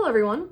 everyone.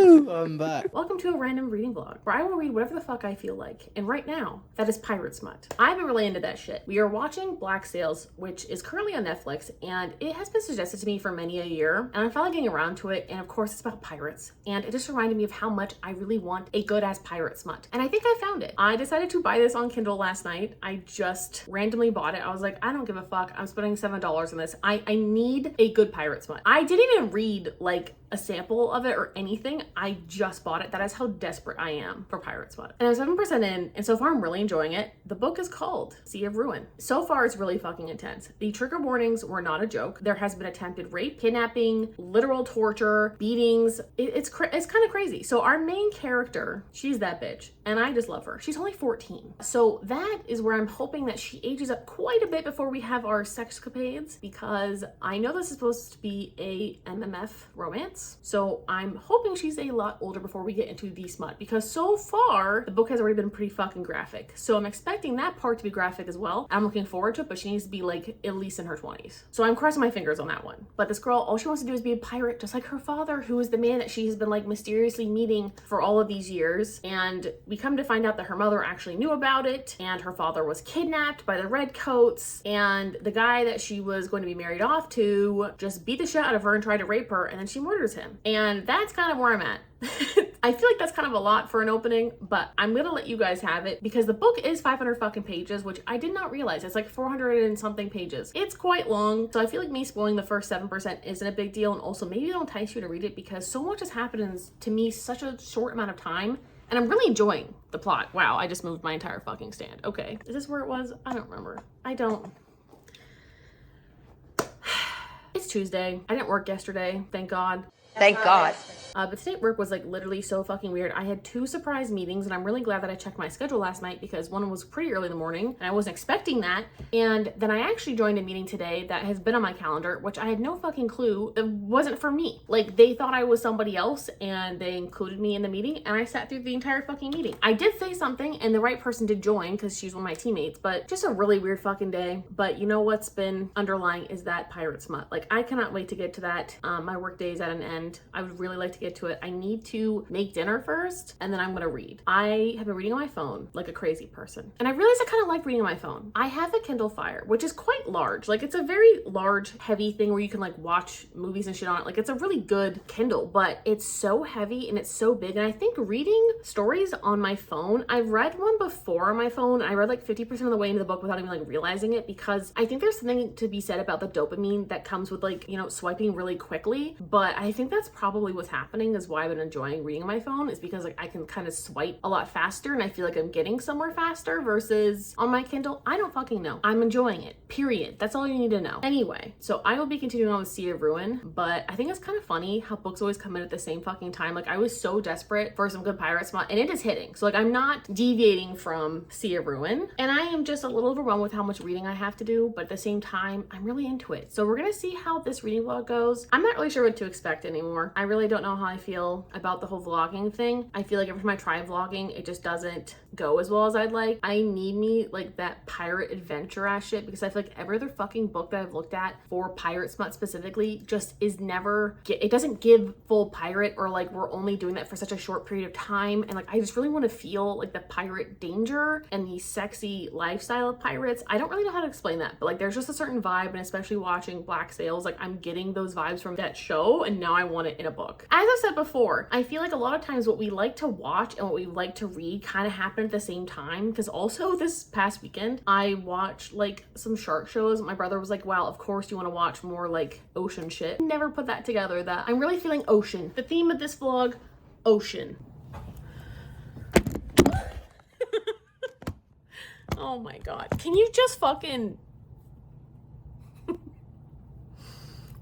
I'm back. Welcome to a random reading vlog where I will read whatever the fuck I feel like. And right now, that is pirate smut. I've been really into that shit. We are watching Black Sails, which is currently on Netflix, and it has been suggested to me for many a year. And I'm finally getting around to it. And of course, it's about pirates. And it just reminded me of how much I really want a good ass pirate smut. And I think I found it. I decided to buy this on Kindle last night. I just randomly bought it. I was like, I don't give a fuck. I'm spending $7 on this. I need a good pirate smut. I didn't even read like a sample of it or anything. I just bought it. That is how desperate I am for pirate smut. And I'm 7% in, and so far I'm really enjoying it. The book is called Sea of Ruin. So far it's really fucking intense. The trigger warnings were not a joke. There has been attempted rape, kidnapping, literal torture, beatings. It's kind of crazy. So our main character, she's that bitch, and I just love her. She's only 14. So that is where I'm hoping that she ages up quite a bit before we have our sexcapades, because I know this is supposed to be a MMF romance. So I'm hoping she's a lot older before we get into the smut, because so far the book has already been pretty fucking graphic. So I'm expecting that part to be graphic as well. I'm looking forward to it, but she needs to be like at least in her 20s. So I'm crossing my fingers on that one. But this girl, all she wants to do is be a pirate, just like her father, who is the man that she has been like mysteriously meeting for all of these years. And we come to find out that her mother actually knew about it, and her father was kidnapped by the redcoats, and the guy that she was going to be married off to just beat the shit out of her and tried to rape her, and then she murders him. And that's kind of where I'm at. I feel like that's kind of a lot for an opening, but I'm gonna let you guys have it because the book is 500 fucking pages, which I did not realize. It's like 400 and something pages. It's quite long, so I feel like me spoiling the first 7% isn't a big deal, and also maybe it'll entice you to read it because so much has happened to me such a short amount of time, and I'm really enjoying the plot. Wow, I just moved my entire fucking stand. Okay, is this where it was? I don't remember. It's Tuesday. I didn't work yesterday, thank God. Thank God. But today work was like literally so fucking weird. I had 2 surprise meetings, and I'm really glad that I checked my schedule last night because one was pretty early in the morning and I wasn't expecting that. And then I actually joined a meeting today that has been on my calendar, which I had no fucking clue it wasn't for me. Like, they thought I was somebody else and they included me in the meeting, and I sat through the entire fucking meeting. I did say something and the right person did join because she's one of my teammates, but just a really weird fucking day. But you know what's been underlying is that pirate smut. Like, I cannot wait to get to that. My work day is at an end. I would really like to get to it. I need to make dinner first, and then I'm gonna read. I have been reading on my phone like a crazy person, and I realized I kind of like reading on my phone. I have a Kindle Fire, which is quite large. Like, it's a very large, heavy thing where you can like watch movies and shit on it. Like, it's a really good Kindle, but it's so heavy and it's so big. And I think reading stories on my phone, I've read one before on my phone. I read like 50% of the way into the book without even like realizing it, because I think there's something to be said about the dopamine that comes with like, you know, swiping really quickly. But I think that's probably what's happening, is why I've been enjoying reading on my phone, is because like I can kind of swipe a lot faster and I feel like I'm getting somewhere faster versus on my Kindle. I don't fucking know. I'm enjoying it, period. That's all you need to know. Anyway, so I will be continuing on with Sea of Ruin, but I think it's kind of funny how books always come in at the same fucking time. Like, I was so desperate for some good pirate smut, and it is hitting. So like, I'm not deviating from Sea of Ruin, and I am just a little overwhelmed with how much reading I have to do, but at the same time, I'm really into it. So we're gonna see how this reading vlog goes. I'm not really sure what to expect anymore. I really don't know how I feel about the whole vlogging thing. I feel like every time I try vlogging, it just doesn't go as well as I'd like. I need me like that pirate adventure ass shit, because I feel like every other fucking book that I've looked at for pirate smut specifically just is never, it doesn't give full pirate, or like we're only doing that for such a short period of time. And like, I just really want to feel like the pirate danger and the sexy lifestyle of pirates. I don't really know how to explain that, but like, there's just a certain vibe, and especially watching Black Sails, like I'm getting those vibes from that show, and now I want it in a book. As I've said before, I feel like a lot of times what we like to watch and what we like to read kind of happen at the same time, because also this past weekend I watched like some shark shows. My brother was like, wow, of course you want to watch more like ocean shit. Never put that together, that I'm really feeling ocean. The theme of this vlog, ocean. Oh my God, can you just fucking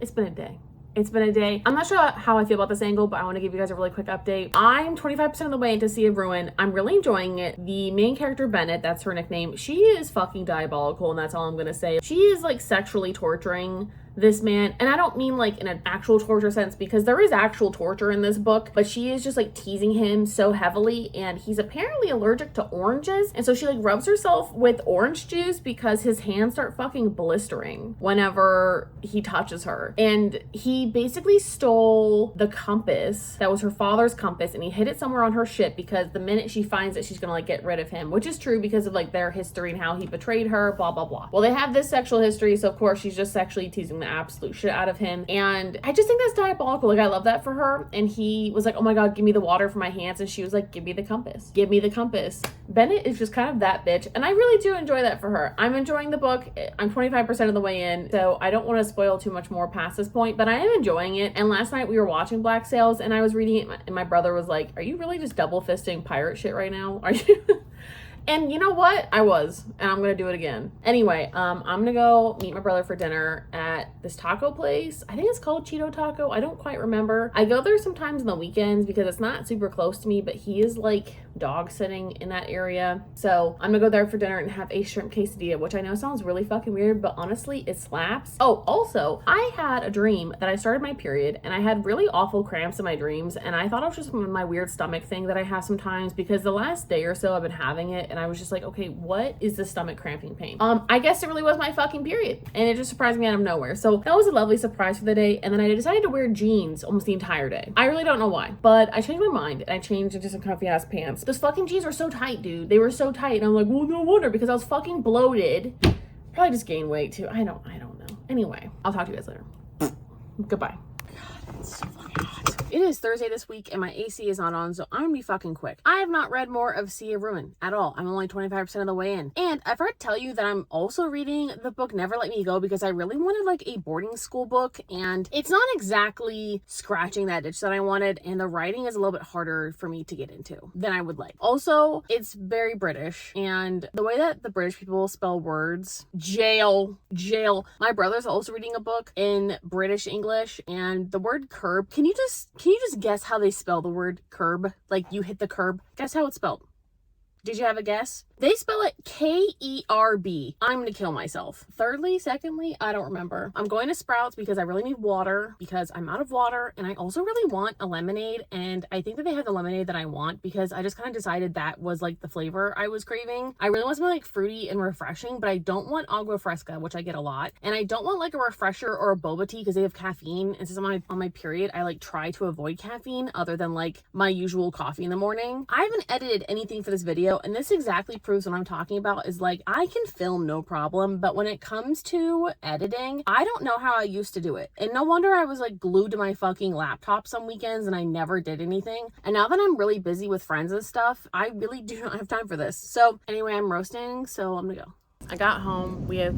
it's been a day. It's been a day. I'm not sure how I feel about this angle, but I want to give you guys a really quick update. I'm 25% of the way into Sea of Ruin. I'm really enjoying it. The main character, Bennett, that's her nickname, she is fucking diabolical, and that's all I'm gonna say. She is like sexually torturing this man, and I don't mean like in an actual torture sense because there is actual torture in this book, but she is just like teasing him so heavily, and he's apparently allergic to oranges, and so she like rubs herself with orange juice because his hands start fucking blistering whenever he touches her. And he basically stole the compass that was her father's compass, and he hid it somewhere on her ship because the minute she finds it, she's gonna like get rid of him, which is true because of like their history and how he betrayed her, blah blah blah. Well, they have this sexual history, so of course she's just sexually teasing the absolute shit out of him, and I just think that's diabolical. Like, I love that for her. And he was like, oh my god, give me the water for my hands, and she was like, give me the compass, give me the compass. Bennett is just kind of that bitch, and I really do enjoy that for her. I'm enjoying the book. I'm 25% of the way in, so I don't want to spoil too much more past this point, but I am enjoying it. And last night we were watching Black Sails, and I was reading it, and my brother was like, are you really just double fisting pirate shit right now? Are you? And you know what? I was, and I'm gonna do it again. Anyway, I'm gonna go meet my brother for dinner at this taco place. I think it's called Cheeto Taco. I don't quite remember. I go there sometimes on the weekends because it's not super close to me, but he is like dog sitting in that area. So I'm gonna go there for dinner and have a shrimp quesadilla, which I know sounds really fucking weird, but honestly, it slaps. Oh, also, I had a dream that I started my period, and I had really awful cramps in my dreams, and I thought it was just my weird stomach thing that I have sometimes because the last day or so I've been having it, and I was just like, okay, what is the stomach cramping pain? I guess it really was my fucking period, and it just surprised me out of nowhere. So that was a lovely surprise for the day, and then I decided to wear jeans almost the entire day. I really don't know why, but I changed my mind, and I changed into some comfy ass pants. Those fucking jeans were so tight, dude. They were so tight, and I'm like, well, no wonder, because I was fucking bloated. Probably just gained weight too. I don't know. Anyway, I'll talk to you guys later. Goodbye. God, it's so fucking hot. It is Thursday this week, and my AC is not on, so I'm gonna be fucking quick. I have not read more of Sea of Ruin at all. I'm only 25% of the way in. And I forgot to tell you that I'm also reading the book Never Let Me Go because I really wanted like a boarding school book, and it's not exactly scratching that itch that I wanted, and the writing is a little bit harder for me to get into than I would like. Also, it's very British, and the way that the British people spell words, jail. My brother's also reading a book in British English, and the word curb, can you just guess how they spell the word curb? Like, you hit the curb. Guess how it's spelled. Did you have a guess? They spell it K-E-R-B. I'm gonna kill myself. Thirdly, secondly, I don't remember. I'm going to Sprouts because I really need water because I'm out of water, and I also really want a lemonade, and I think that they have the lemonade that I want because I just kind of decided that was like the flavor I was craving. I really want something like fruity and refreshing, but I don't want agua fresca, which I get a lot, and I don't want like a refresher or a boba tea because they have caffeine, and since I'm on my period, I like try to avoid caffeine other than like my usual coffee in the morning. I haven't edited anything for this video, and this exactly proves what I'm talking about. Is like, I can film no problem, but when it comes to editing, I don't know how I used to do it. And no wonder I was like glued to my fucking laptop some weekends and I never did anything. And now that I'm really busy with friends and stuff, I really do not have time for this. So anyway, I'm roasting, so I'm gonna go. I got home. We have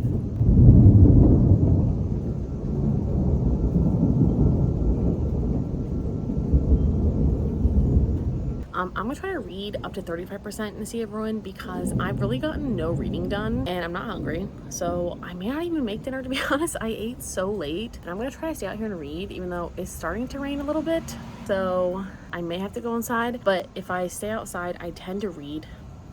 I'm gonna try to read up to 35% in the Sea of Ruin because I've really gotten no reading done, and I'm not hungry, so I may not even make dinner, to be honest. I ate so late, and I'm gonna try to stay out here and read even though it's starting to rain a little bit, so I may have to go inside. But if I stay outside, I tend to read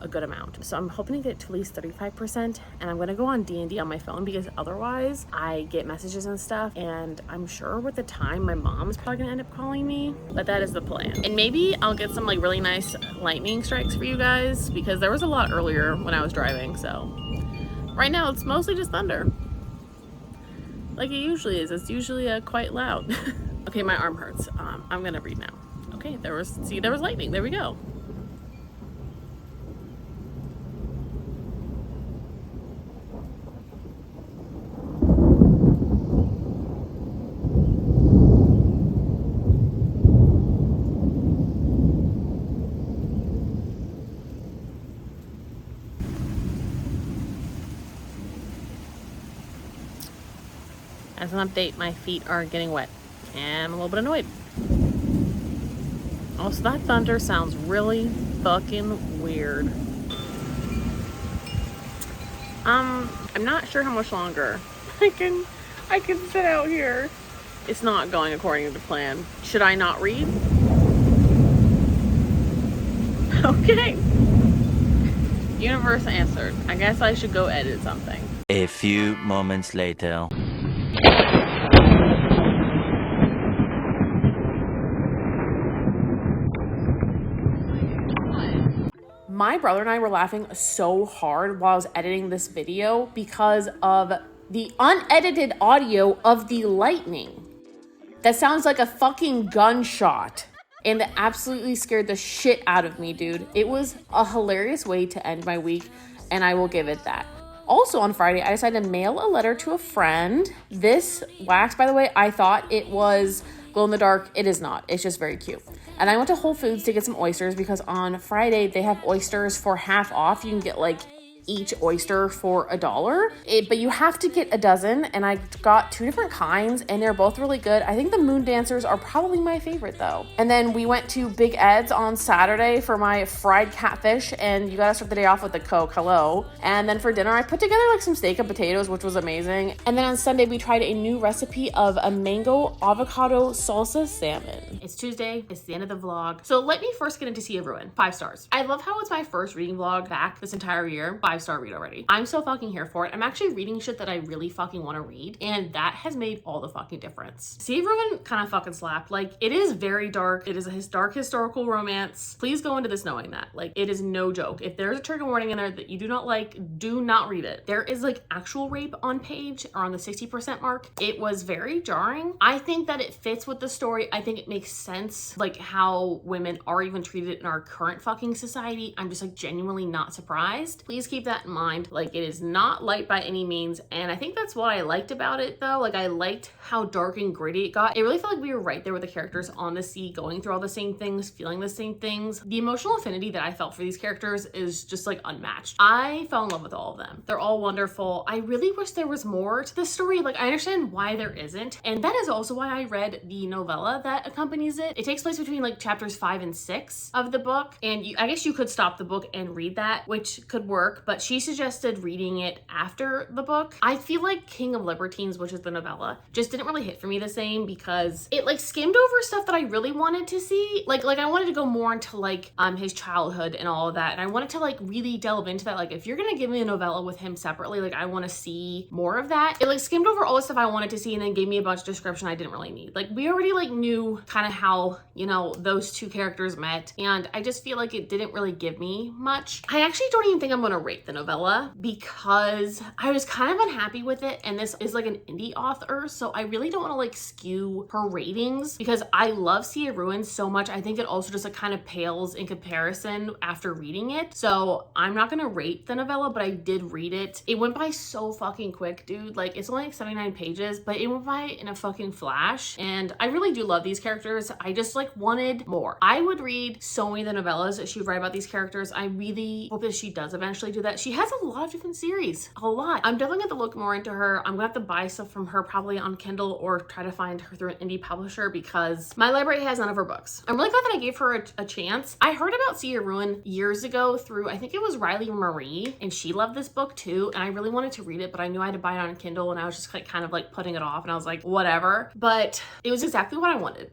a good amount, so I'm hoping to get to at least 35%, and I'm gonna go on D&D on my phone because otherwise I get messages and stuff, and I'm sure with the time my mom's probably gonna end up calling me, but that is the plan. And maybe I'll get some like really nice lightning strikes for you guys because there was a lot earlier when I was driving. So right now it's mostly just thunder, like it usually is. It's usually quite loud. Okay, my arm hurts. I'm gonna read now. Okay, there was lightning. There we go. As an update, my feet are getting wet and I'm a little bit annoyed. Also, that thunder sounds really fucking weird. I'm not sure how much longer I can sit out here. It's not going according to plan. Should I not read? Okay. Universe answered. I guess I should go edit something. A few moments later. My brother and I were laughing so hard while I was editing this video because of the unedited audio of the lightning. That sounds like a fucking gunshot. And that absolutely scared the shit out of me, dude. It was a hilarious way to end my week, and I will give it that. Also on Friday, I decided to mail a letter to a friend. This wax, by the way, I thought it was glow in the dark. It is not. It's just very cute. And I went to Whole Foods to get some oysters because on Friday they have oysters for half off. You can get like each oyster for $1, but you have to get a dozen, and I got 2 different kinds and they're both really good. I think the moon dancers are probably my favorite though. And then we went to Big Ed's on Saturday for my fried catfish, and you gotta start the day off with the Coke, hello. And then for dinner I put together like some steak and potatoes, which was amazing. And then on Sunday we tried a new recipe of a mango avocado salsa salmon. It's Tuesday, it's the end of the vlog, so let me first get into See Everyone. 5 stars. I love how it's my first reading vlog back this entire year. 5-star read already. I'm so fucking here for it. I'm actually reading shit that I really fucking want to read, and that has made all the fucking difference. See Everyone kind of fucking slapped. Like, it is very dark. It is a dark historical romance. Please go into this knowing that. Like, it is no joke. If there's a trigger warning in there that you do not like, do not read it. There is like actual rape on page or on the 60% mark. It was very jarring. I think that it fits with the story. I think it makes sense, like how women are even treated in our current fucking society. I'm just like genuinely not surprised. Please keep that in mind. Like, it is not light by any means, and I think that's what I liked about it though. Like, I liked how dark and gritty it got. It really felt like we were right there with the characters on the sea, going through all the same things, feeling the same things. The emotional affinity that I felt for these characters is just like unmatched. I fell in love with all of them. They're all wonderful. I really wish there was more to this story. Like, I understand why there isn't, and that is also why I read the novella that accompanies it. It takes place between like chapters 5 and 6 of the book, and I guess you could stop the book and read that, which could work, but she suggested reading it after the book. I feel like King of Libertines, which is the novella, just didn't really hit for me the same because it like skimmed over stuff that I really wanted to see. Like I wanted to go more into like his childhood and all of that, and I wanted to like really delve into that. Like, if you're gonna give me a novella with him separately, like I want to see more of that. It like skimmed over all the stuff I wanted to see and then gave me a bunch of description I didn't really need. Like, we already like knew kind of how, you know, those 2 characters met, and I just feel like it didn't really give me much. I actually don't even think I'm gonna rate the novella because I was kind of unhappy with it, and this is like an indie author, so I really don't want to like skew her ratings because I love Sea of Ruins so much. I think it also just like kind of pales in comparison after reading it, so I'm not gonna rate the novella, but I did read it. It went by so fucking quick, dude. Like, it's only like 79 pages, but it went by in a fucking flash, and I really do love these characters. I just like wanted more. I would read so many of the novellas that she would write about these characters. I really hope that she does eventually do that. She has a lot of different series, a lot. I'm definitely gonna look more into her. I'm gonna have to buy stuff from her probably on Kindle or try to find her through an indie publisher because my library has none of her books. I'm really glad that I gave her a chance. I heard about Sea of Ruin years ago through, I think it was Riley Marie, and she loved this book too, and I really wanted to read it, but I knew I had to buy it on Kindle, and I was just like kind of like putting it off, and I was like, whatever. But it was exactly what I wanted.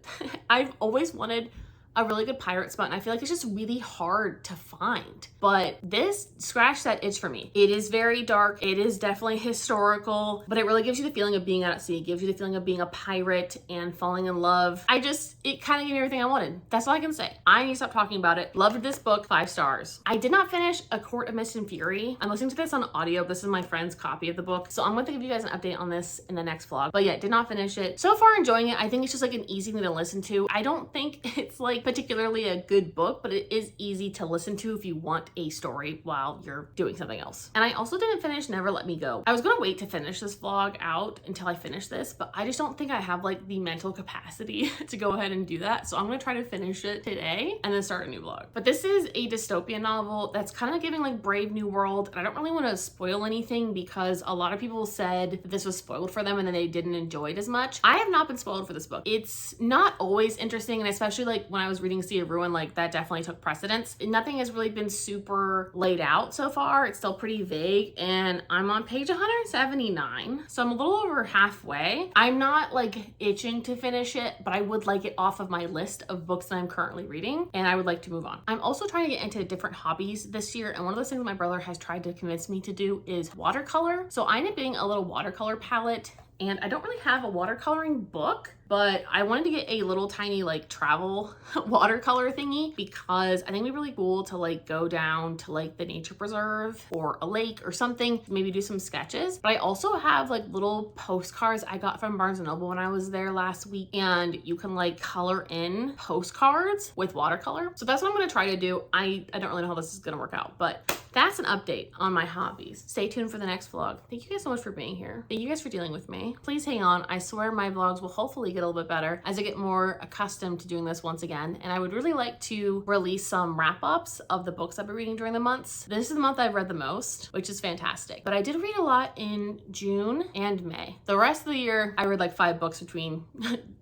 I've always wanted a really good pirate smut, and I feel like it's just really hard to find. But this scratched that itch for me. It is very dark. It is definitely historical, but it really gives you the feeling of being out at sea. It gives you the feeling of being a pirate and falling in love. It kind of gave me everything I wanted. That's all I can say. I need to stop talking about it. Loved this book, 5 stars. I did not finish A Court of Mist and Fury. I'm listening to this on audio. This is my friend's copy of the book, so I'm going to give you guys an update on this in the next vlog. But yeah, did not finish it. So far enjoying it. I think it's just like an easy thing to listen to. I don't think it's like particularly a good book, but it is easy to listen to if you want a story while you're doing something else. And I also didn't finish Never Let Me Go. I was gonna wait to finish this vlog out until I finish this, but I just don't think I have like the mental capacity to go ahead and do that. So I'm gonna try to finish it today and then start a new vlog. But this is a dystopian novel that's kind of giving like Brave New World, and I don't really want to spoil anything because a lot of people said that this was spoiled for them and then they didn't enjoy it as much. I have not been spoiled for this book. It's not always interesting, and especially like when I was reading Sea of Ruin, like that definitely took precedence. Nothing has really been super laid out so far. It's still pretty vague, and I'm on page 179, so I'm a little over halfway. I'm not like itching to finish it, but I would like it off of my list of books that I'm currently reading, and I would like to move on. I'm also trying to get into different hobbies this year, and one of those things my brother has tried to convince me to do is watercolor. So I ended up getting a little watercolor palette, and I don't really have a watercoloring book, but I wanted to get a little tiny like travel watercolor thingy because I think it'd be really cool to like go down to like the nature preserve or a lake or something, maybe do some sketches. But I also have like little postcards I got from Barnes & Noble when I was there last week, and you can like color in postcards with watercolor. So that's what I'm gonna try to do. I don't really know how this is gonna work out, but that's an update on my hobbies. Stay tuned for the next vlog. Thank you guys so much for being here. Thank you guys for dealing with me. Please hang on. I swear my vlogs will hopefully get a little bit better as I get more accustomed to doing this once again. And I would really like to release some wrap-ups of the books I've been reading during the months. This is the month I've read the most, which is fantastic. But I did read a lot in June and May. The rest of the year, I read like 5 books between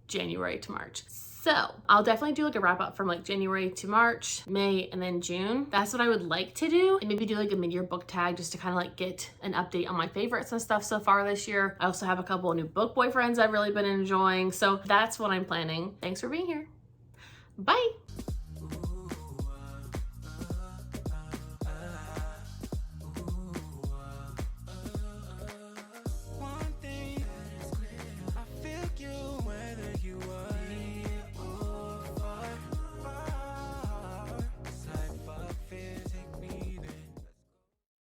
January to March. So I'll definitely do like a wrap up from like January to March, May, and then June. That's what I would like to do. And maybe do like a mid-year book tag just to kind of like get an update on my favorites and stuff so far this year. I also have a couple of new book boyfriends I've really been enjoying. So that's what I'm planning. Thanks for being here. Bye.